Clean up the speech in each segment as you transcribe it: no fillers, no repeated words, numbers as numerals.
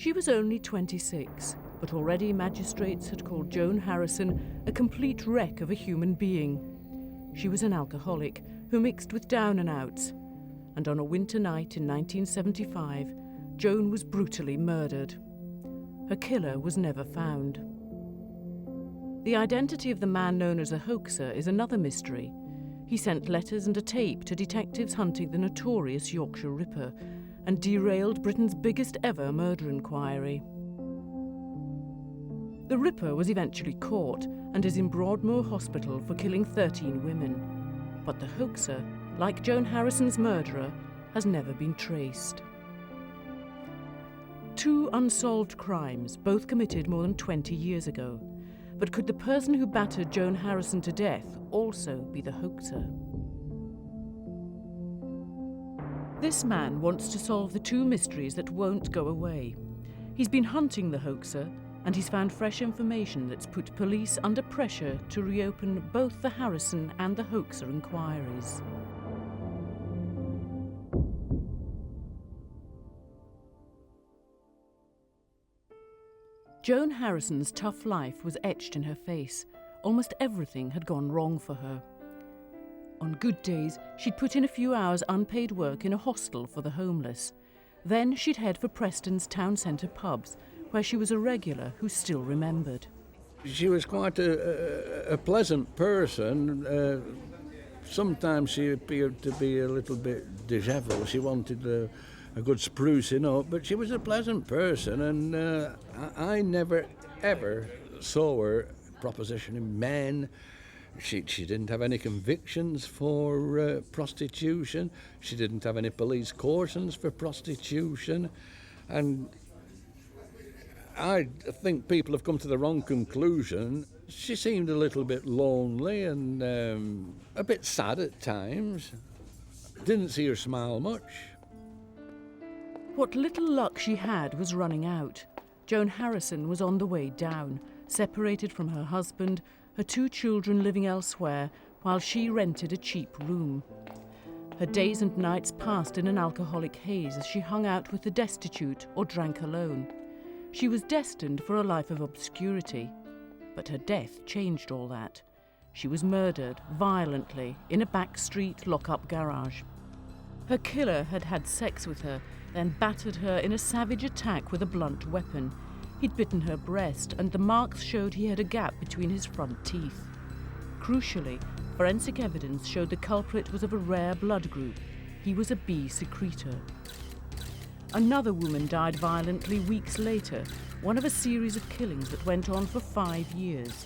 She was only 26, but already magistrates had called Joan Harrison a complete wreck of a human being. She was an alcoholic who mixed with down-and-outs, and on a winter night in 1975, Joan was brutally murdered. Her killer was never found. The identity of the man known as a hoaxer is another mystery. He sent letters and a tape to detectives hunting the notorious Yorkshire Ripper and derailed Britain's biggest ever murder inquiry. The Ripper was eventually caught and is in Broadmoor Hospital for killing 13 women. But the hoaxer, like Joan Harrison's murderer, has never been traced. Two unsolved crimes, both committed more than 20 years ago. But could the person who battered Joan Harrison to death also be the hoaxer? This man wants to solve the two mysteries that won't go away. He's been hunting the hoaxer, and he's found fresh information that's put police under pressure to reopen both the Harrison and the hoaxer inquiries. Joan Harrison's tough life was etched in her face. Almost everything had gone wrong for her. On good days, she'd put in a few hours unpaid work in a hostel for the homeless. Then she'd head for Preston's town centre pubs, where she was a regular who still remembered. She was quite a pleasant person. Sometimes she appeared to be a little bit disheveled. She wanted a good sprucing up, but she was a pleasant person, and I never, ever saw her propositioning men. She didn't have any convictions for prostitution. She didn't have any police cautions for prostitution. And I think people have come to the wrong conclusion. She seemed a little bit lonely and a bit sad at times. Didn't see her smile much. What little luck she had was running out. Joan Harrison was on the way down, separated from her husband, her two children living elsewhere, while she rented a cheap room. Her days and nights passed in an alcoholic haze as she hung out with the destitute or drank alone. She was destined for a life of obscurity, but her death changed all that. She was murdered violently in a backstreet lock-up garage. Her killer had had sex with her, then battered her in a savage attack with a blunt weapon. He'd bitten her breast, and the marks showed he had a gap between his front teeth. Crucially, forensic evidence showed the culprit was of a rare blood group. He was a B secretor. Another woman died violently weeks later, one of a series of killings that went on for 5 years.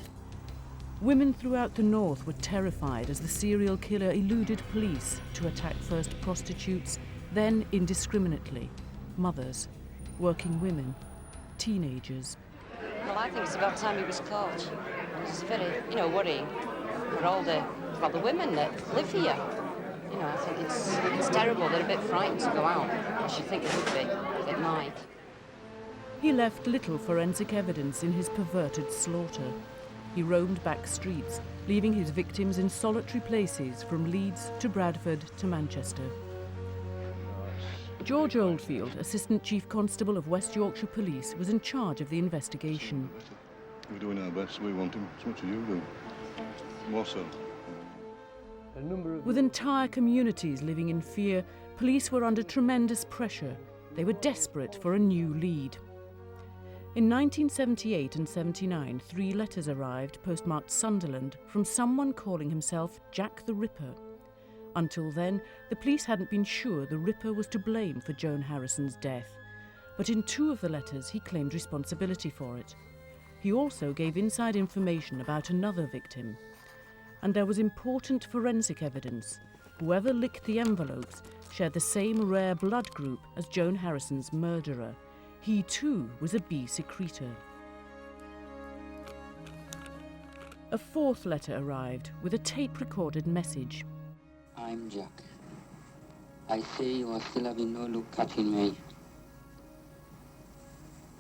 Women throughout the north were terrified as the serial killer eluded police to attack first prostitutes, then indiscriminately mothers, working women, teenagers. Well, I think it's about time he was caught. It's very, worrying for all the women that live here. I think it's terrible. They're a bit frightened to go out. I should think it would be at night. He left little forensic evidence in his perverted slaughter. He roamed back streets, leaving his victims in solitary places from Leeds to Bradford to Manchester. George Oldfield, Assistant Chief Constable of West Yorkshire Police, was in charge of the investigation. We're doing our best. We want him as much as you do. More so. With entire communities living in fear, police were under tremendous pressure. They were desperate for a new lead. In 1978 and 79, 3 letters arrived, postmarked Sunderland, from someone calling himself Jack the Ripper. Until then, the police hadn't been sure the Ripper was to blame for Joan Harrison's death. But in 2 of the letters, he claimed responsibility for it. He also gave inside information about another victim. And there was important forensic evidence. Whoever licked the envelopes shared the same rare blood group as Joan Harrison's murderer. He too was a B secretor. A 4th letter arrived with a tape-recorded message. I'm Jack. I see you are still having no luck catching me.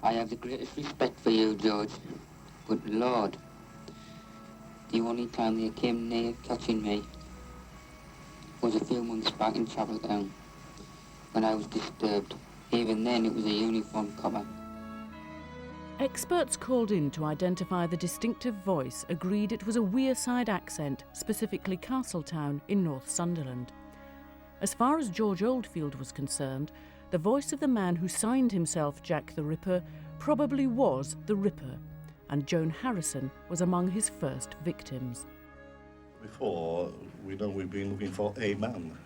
I have the greatest respect for you, George, but Lord, the only time they came near catching me was a few months back in Chapeltown when I was disturbed. Even then it was a uniformed copper Experts called in to identify the distinctive voice agreed it was a Wearside accent, specifically Castletown in North Sunderland. As far as George Oldfield was concerned, the voice of the man who signed himself Jack the Ripper probably was the Ripper, and Joan Harrison was among his first victims. Before, we know we've been looking for a man,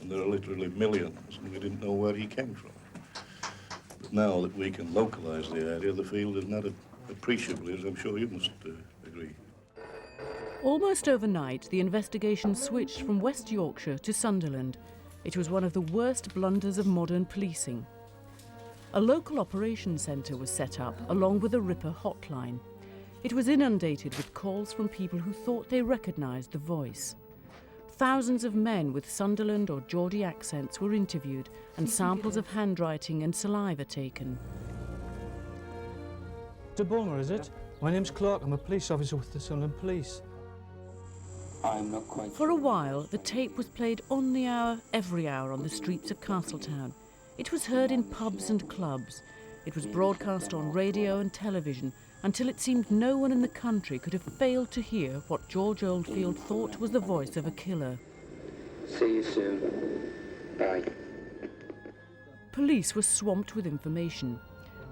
and there are literally millions, and we didn't know where he came from. But now that we can localise the area, the field is not appreciably, as I'm sure you must agree. Almost overnight, the investigation switched from West Yorkshire to Sunderland. It was one of the worst blunders of modern policing. A local operations centre was set up, along with a Ripper hotline. It was inundated with calls from people who thought they recognised the voice. Thousands of men with Sunderland or Geordie accents were interviewed and samples of handwriting and saliva taken. To Broadmoor, is it? My name's Clark. I'm a police officer with the Sunderland Police. I'm not quite For a while, the tape was played on the hour, every hour on the streets of Castletown. It was heard in pubs and clubs. It was broadcast on radio and television until it seemed no one in the country could have failed to hear what George Oldfield thought was the voice of a killer. See you soon. Bye. Police were swamped with information.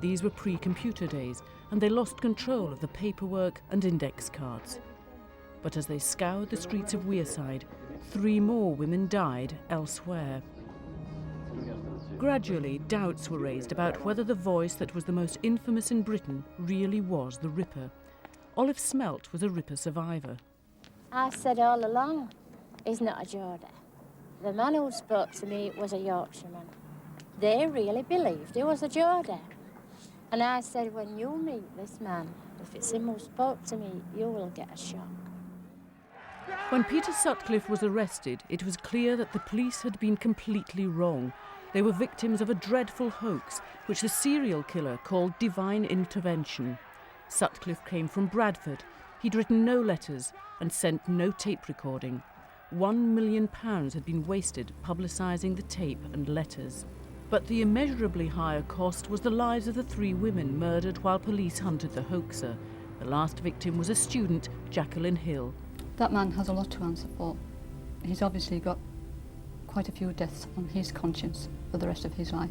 These were pre-computer days, and they lost control of the paperwork and index cards. But as they scoured the streets of Wearside, 3 more women died elsewhere. Gradually, doubts were raised about whether the voice that was the most infamous in Britain really was the Ripper. Olive Smelt was a Ripper survivor. I said all along, he's not a Geordie. The man who spoke to me was a Yorkshireman. They really believed he was a Geordie. And I said, when you meet this man, if it's him who spoke to me, you will get a shock. When Peter Sutcliffe was arrested, it was clear that the police had been completely wrong. They were victims of a dreadful hoax, which the serial killer called divine intervention. Sutcliffe came from Bradford. He'd written no letters and sent no tape recording. £1 million had been wasted publicising the tape and letters. But the immeasurably higher cost was the lives of the 3 women murdered while police hunted the hoaxer. The last victim was a student, Jacqueline Hill. That man has a lot to answer for. He's obviously got quite a few deaths on his conscience for the rest of his life.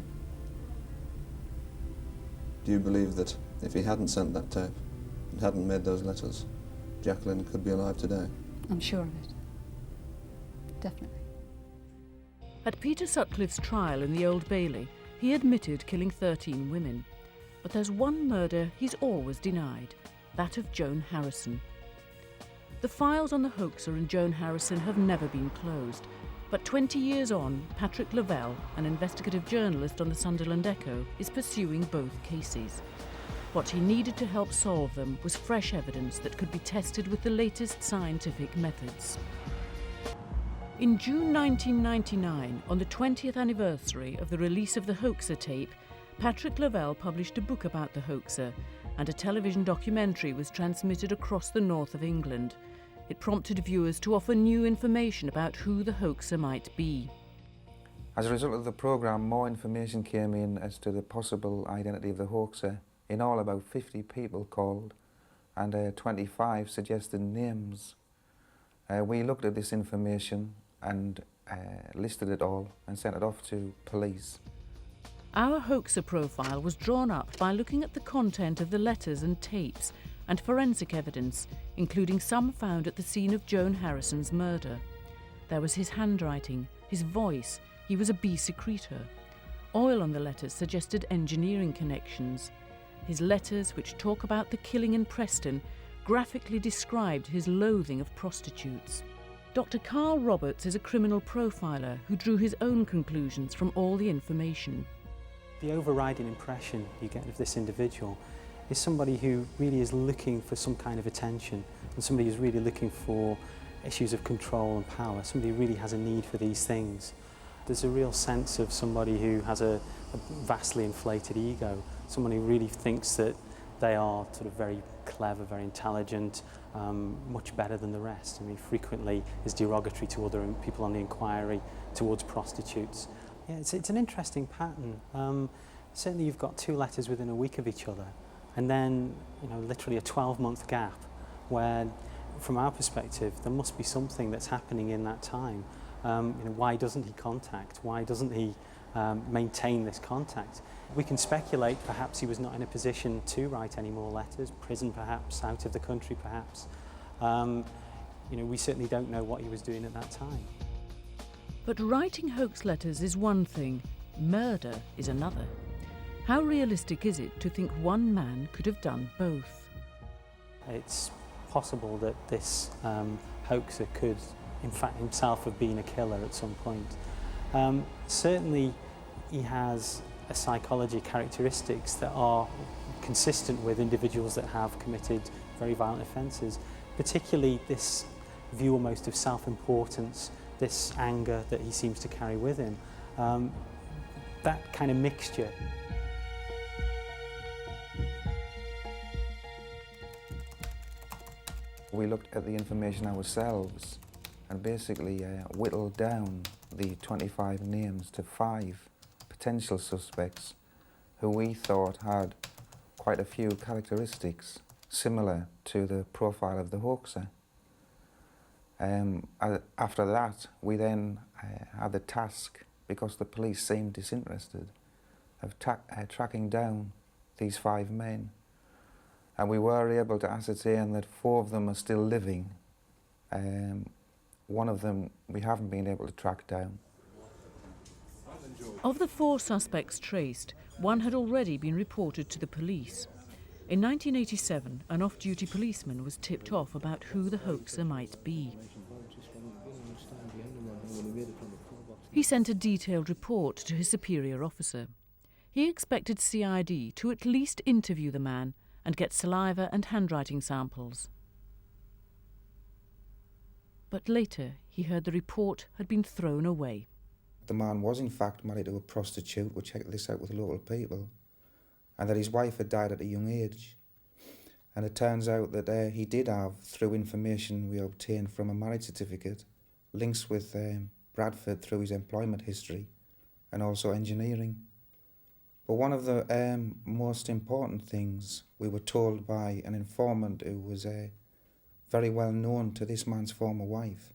Do you believe that if he hadn't sent that tape and hadn't made those letters, Jacqueline could be alive today? I'm sure of it. Definitely. At Peter Sutcliffe's trial in the Old Bailey, he admitted killing 13 women. But there's one murder he's always denied, that of Joan Harrison. The files on the hoaxer and Joan Harrison have never been closed. But 20 years on, Patrick Lavelle, an investigative journalist on the Sunderland Echo, is pursuing both cases. What he needed to help solve them was fresh evidence that could be tested with the latest scientific methods. In June 1999, on the 20th anniversary of the release of the hoaxer tape, Patrick Lavelle published a book about the hoaxer, and a television documentary was transmitted across the north of England. It prompted viewers to offer new information about who the hoaxer might be. As a result of the programme, more information came in as to the possible identity of the hoaxer. In all, about 50 people called, and 25 suggested names. We looked at this information and listed it all and sent it off to police. Our hoaxer profile was drawn up by looking at the content of the letters and tapes and forensic evidence, including some found at the scene of Joan Harrison's murder. There was his handwriting, his voice. He was a bee secretor. Oil on the letters suggested engineering connections. His letters, which talk about the killing in Preston, graphically described his loathing of prostitutes. Dr. Carl Roberts is a criminal profiler who drew his own conclusions from all the information. The overriding impression you get of this individual is somebody who really is looking for some kind of attention, and somebody who's really looking for issues of control and power, somebody who really has a need for these things. There's a real sense of somebody who has a vastly inflated ego, someone who really thinks that they are sort of very clever, very intelligent, much better than the rest. I mean, frequently is derogatory to other people on the inquiry, towards prostitutes. Yeah, it's an interesting pattern. Certainly you've got 2 letters within a week of each other, And then, you know, literally a 12-month gap where, from our perspective, there must be something that's happening in that time. You know, why doesn't he contact? Why doesn't he maintain this contact? We can speculate perhaps he was not in a position to write any more letters, prison perhaps, out of the country perhaps. You know, we certainly don't know what he was doing at that time. But writing hoax letters is one thing, murder is another. How realistic is it to think one man could have done both? It's possible that this hoaxer could, in fact, himself have been a killer at some point. Certainly, he has a psychology characteristics that are consistent with individuals that have committed very violent offences, particularly this view almost of self-importance, this anger that he seems to carry with him. That kind of mixture. We looked at the information ourselves and basically whittled down the 25 names to 5 potential suspects who we thought had quite a few characteristics similar to the profile of the hoaxer. After that, we then had the task, because the police seemed disinterested, of tracking down these 5 men. And we were able to ascertain that 4 of them are still living. One of them we haven't been able to track down. Of the 4 suspects traced, one had already been reported to the police. In 1987, an off-duty policeman was tipped off about who the hoaxer might be. He sent a detailed report to his superior officer. He expected CID to at least interview the man and get saliva and handwriting samples. But later, he heard the report had been thrown away. The man was in fact married to a prostitute. We checked this out with local people. And that his wife had died at a young age. And it turns out that he did have, through information we obtained from a marriage certificate, links with Bradford through his employment history and also engineering. But one of the most important things we were told by an informant who was very well known to this man's former wife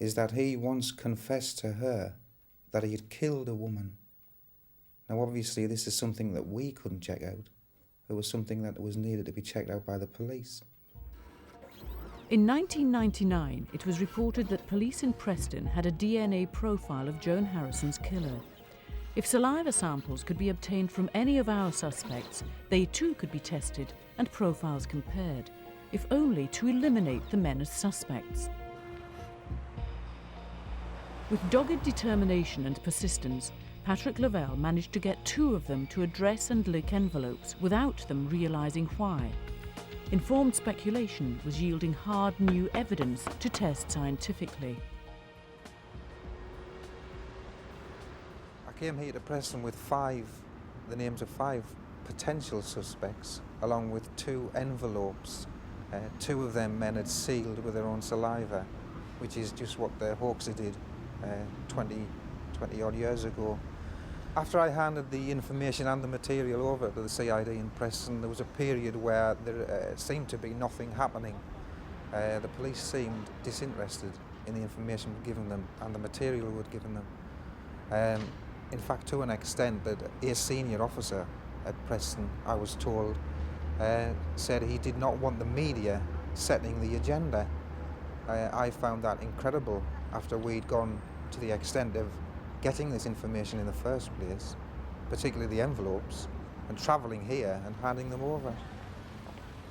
is that he once confessed to her that he had killed a woman. Now obviously this is something that we couldn't check out. It was something that was needed to be checked out by the police. In 1999, it was reported that police in Preston had a DNA profile of Joan Harrison's killer. If saliva samples could be obtained from any of our suspects, they too could be tested and profiles compared, if only to eliminate the men as suspects. With dogged determination and persistence, Patrick Lavelle managed to get 2 of them to address and lick envelopes without them realising why. Informed speculation was yielding hard new evidence to test scientifically. I came here to Preston with the names of 5 potential suspects, along with 2 envelopes. 2 of them men had sealed with their own saliva, which is just what the hoaxer did 20 odd years ago. After I handed the information and the material over to the CID in Preston, there was a period where there seemed to be nothing happening. The police seemed disinterested in the information we'd given them and the material we'd given them. In fact, to an extent that a senior officer at Preston, I was told, said he did not want the media setting the agenda. I found that incredible after we'd gone to the extent of getting this information in the first place, particularly the envelopes, and travelling here and handing them over.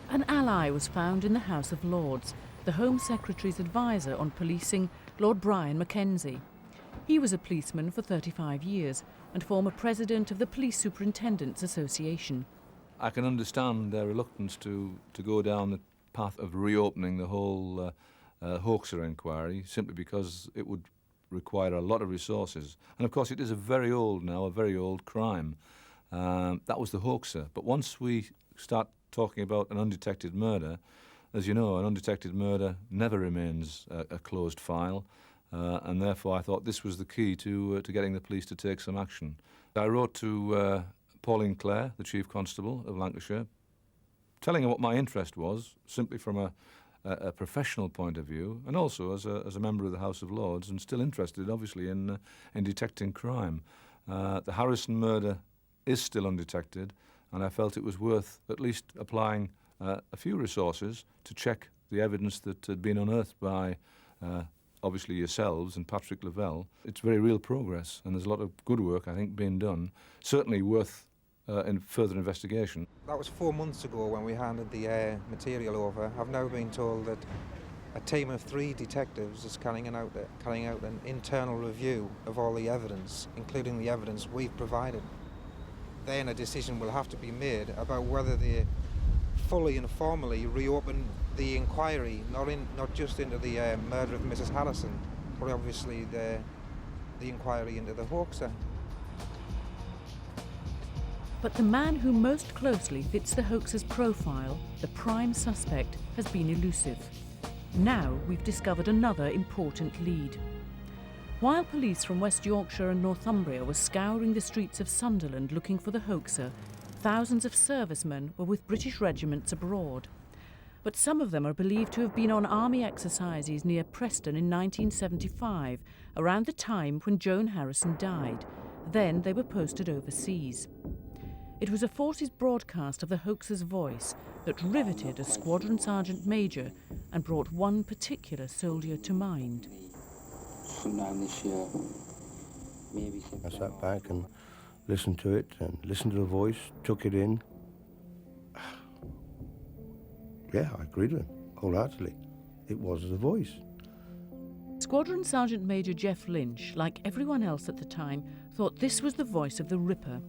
An ally was found in the House of Lords, the Home Secretary's advisor on policing, Lord Brian Mackenzie. He was a policeman for 35 years and former president of the Police Superintendents Association. I can understand their reluctance to go down the path of reopening the whole hoaxer inquiry, simply because it would require a lot of resources. And of course it is a very old crime. That was the hoaxer. But once we start talking about an undetected murder, as you know, an undetected murder never remains a closed file, and therefore I thought this was the key to getting the police to take some action. I wrote to Pauline Clare, the Chief Constable of Lancashire, telling her what my interest was, simply from a professional point of view, and also as a member of the House of Lords, and still interested, obviously, in detecting crime. The Harrison murder is still undetected, and I felt it was worth at least applying a few resources to check the evidence that had been unearthed by obviously yourselves and Patrick Lavelle. It's very real progress, and there's a lot of good work, I think, being done, certainly worth in further investigation. That was 4 months ago when we handed the material over. I've now been told that a team of 3 detectives is carrying out an internal review of all the evidence, including the evidence we've provided. Then a decision will have to be made about whether they fully and formally reopen the inquiry, not just into the murder of Mrs. Harrison, but obviously the inquiry into the hoaxer. But the man who most closely fits the hoaxer's profile, the prime suspect, has been elusive. Now we've discovered another important lead. While police from West Yorkshire and Northumbria were scouring the streets of Sunderland looking for the hoaxer, thousands of servicemen were with British regiments abroad. But some of them are believed to have been on army exercises near Preston in 1975, around the time when Joan Harrison died. Then they were posted overseas. It was a forces broadcast of the hoaxer's voice that riveted a squadron sergeant major and brought one particular soldier to mind. I sat back and listened to it and listened to the voice, took it in. Yeah, I agreed with him wholeheartedly. It was the voice. Squadron Sergeant Major Jeff Lynch, like everyone else at the time, thought this was the voice of the Ripper.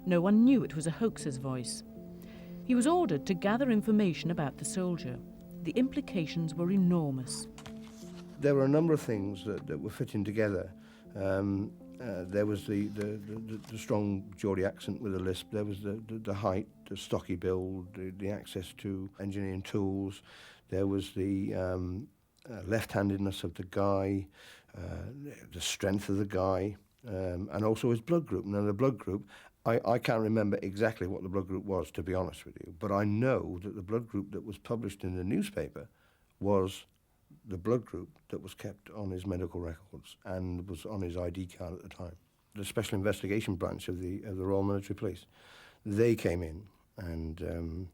No one knew it was a hoaxer's voice. He was ordered to gather information about the soldier. The implications were enormous. There were a number of things that were fitting together. There was the strong Geordie accent with a lisp. There was the height, the stocky build, the access to engineering tools. There was the left-handedness of the guy, the strength of the guy, and also his blood group. Now, the blood group, I can't remember exactly what the blood group was, to be honest with you, but I know that the blood group that was published in the newspaper was the blood group that was kept on his medical records and was on his ID card at the time. The Special Investigation Branch of the Royal Military Police, they came in and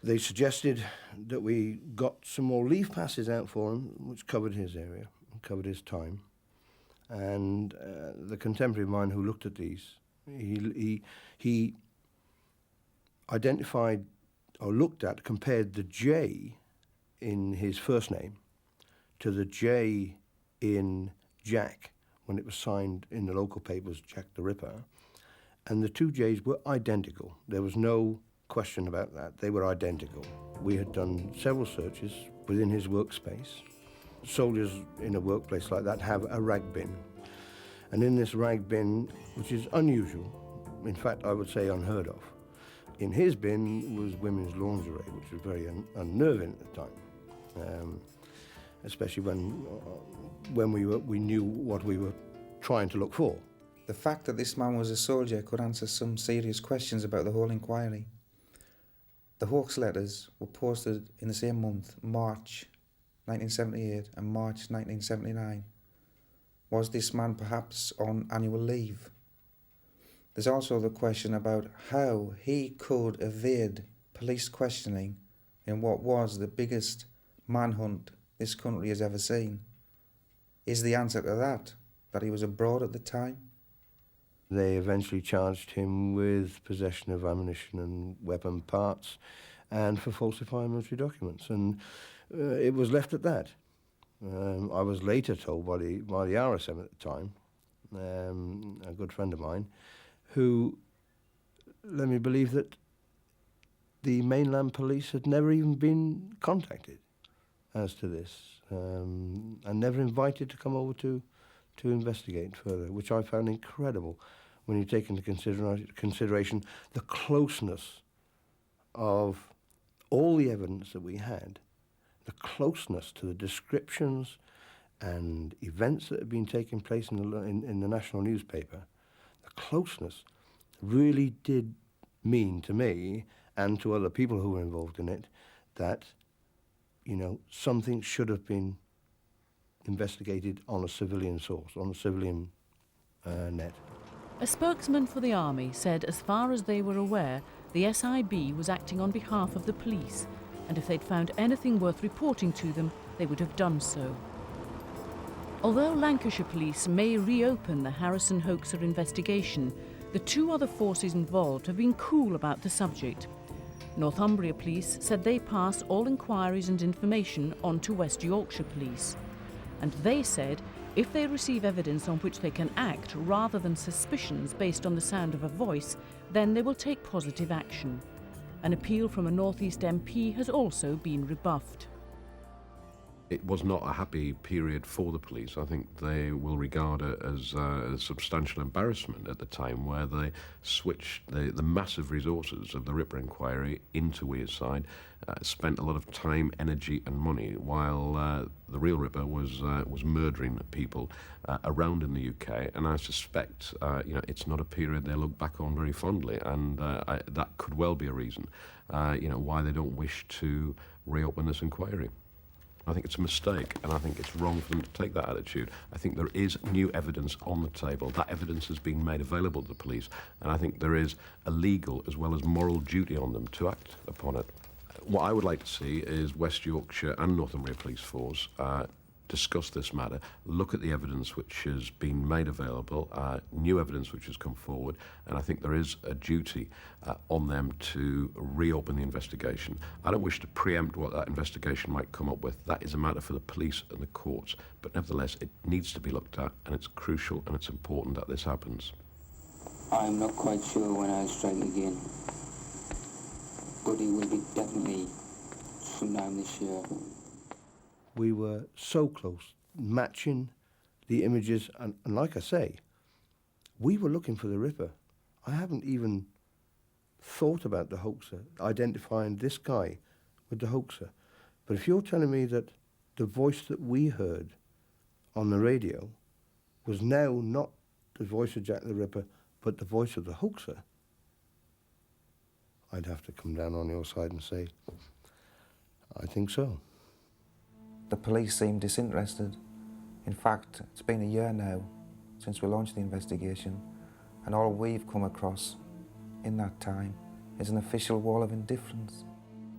they suggested that we got some more leave passes out for him, which covered his area, covered his time. And the contemporary of mine who looked at these, he identified or looked at, compared the J in his first name to the J in Jack when it was signed in the local papers, Jack the Ripper, and the two J's were identical. There was no question about that. They were identical. We had done several searches within his workspace. Soldiers in a workplace like that have a rag bin. And in this rag bin, which is unusual, in fact, I would say unheard of, in his bin was women's lingerie, which was very unnerving at the time, especially when we knew what we were trying to look for. The fact that this man was a soldier could answer some serious questions about the whole inquiry. The hoax letters were posted in the same month, March 1978 and March 1979. Was this man perhaps on annual leave? There's also the question about how he could evade police questioning in what was the biggest manhunt this country has ever seen. Is the answer to that he was abroad at the time? They eventually charged him with possession of ammunition and weapon parts and for falsifying military documents, and it was left at that. I was later told by the RSM at the time, a good friend of mine, who let me believe that the mainland police had never even been contacted as to this, and never invited to come over to investigate further, which I found incredible when you take into consideration the closeness of all the evidence that we had, the closeness to the descriptions and events that had been taking place in the national newspaper. The closeness really did mean to me and to other people who were involved in it, that, you know, something should have been investigated on a civilian source, on a civilian net. A spokesman for the army said as far as they were aware, the SIB was acting on behalf of the police, and if they'd found anything worth reporting to them, they would have done so. Although Lancashire Police may reopen the Harrison hoaxer investigation, the two other forces involved have been cool about the subject. Northumbria Police said they pass all inquiries and information on to West Yorkshire Police. And they said if they receive evidence on which they can act rather than suspicions based on the sound of a voice, then they will take positive action. An appeal from a North East MP has also been rebuffed. It was not a happy period for the police. I think they will regard it as a substantial embarrassment at the time where they switched the massive resources of the Ripper inquiry into Wearside, spent a lot of time, energy and money while the real Ripper was murdering people around in the UK. And I suspect you know, it's not a period they look back on very fondly, and that could well be a reason you know, why they don't wish to reopen this inquiry. I think it's a mistake, and I think it's wrong for them to take that attitude. I think there is new evidence on the table. That evidence has been made available to the police, and I think there is a legal as well as moral duty on them to act upon it. What I would like to see is West Yorkshire and Northumbria Police Force discuss this matter, look at the evidence which has been made available, new evidence which has come forward, and I think there is a duty on them to reopen the investigation. I don't wish to preempt what that investigation might come up with. That is a matter for the police and the courts, but nevertheless it needs to be looked at, and it's crucial and it's important that this happens. I'm not quite sure when I'll strike again, but it will be definitely sometime this year. We were so close, matching the images, and like I say, we were looking for the Ripper. I haven't even thought about the hoaxer, identifying this guy with the hoaxer. But if you're telling me that the voice that we heard on the radio was now not the voice of Jack the Ripper, but the voice of the hoaxer, I'd have to come down on your side and say, I think so. The police seem disinterested. In fact, it's been a year now since we launched the investigation, and all we've come across in that time is an official wall of indifference.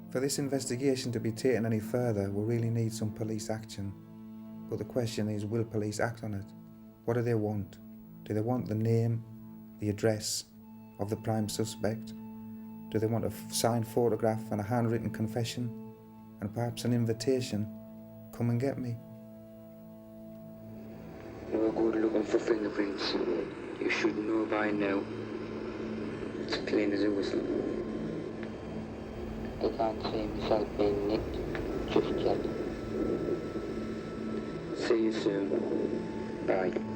For this investigation to be taken any further, we really need some police action. But the question is, will police act on it? What do they want? Do they want the name, the address of the prime suspect? Do they want a signed photograph and a handwritten confession, and perhaps an invitation? Come and get me. No good looking for fingerprints. You should know by now. It's plain as a whistle. I can't see myself being nicked just yet. See you soon. Bye.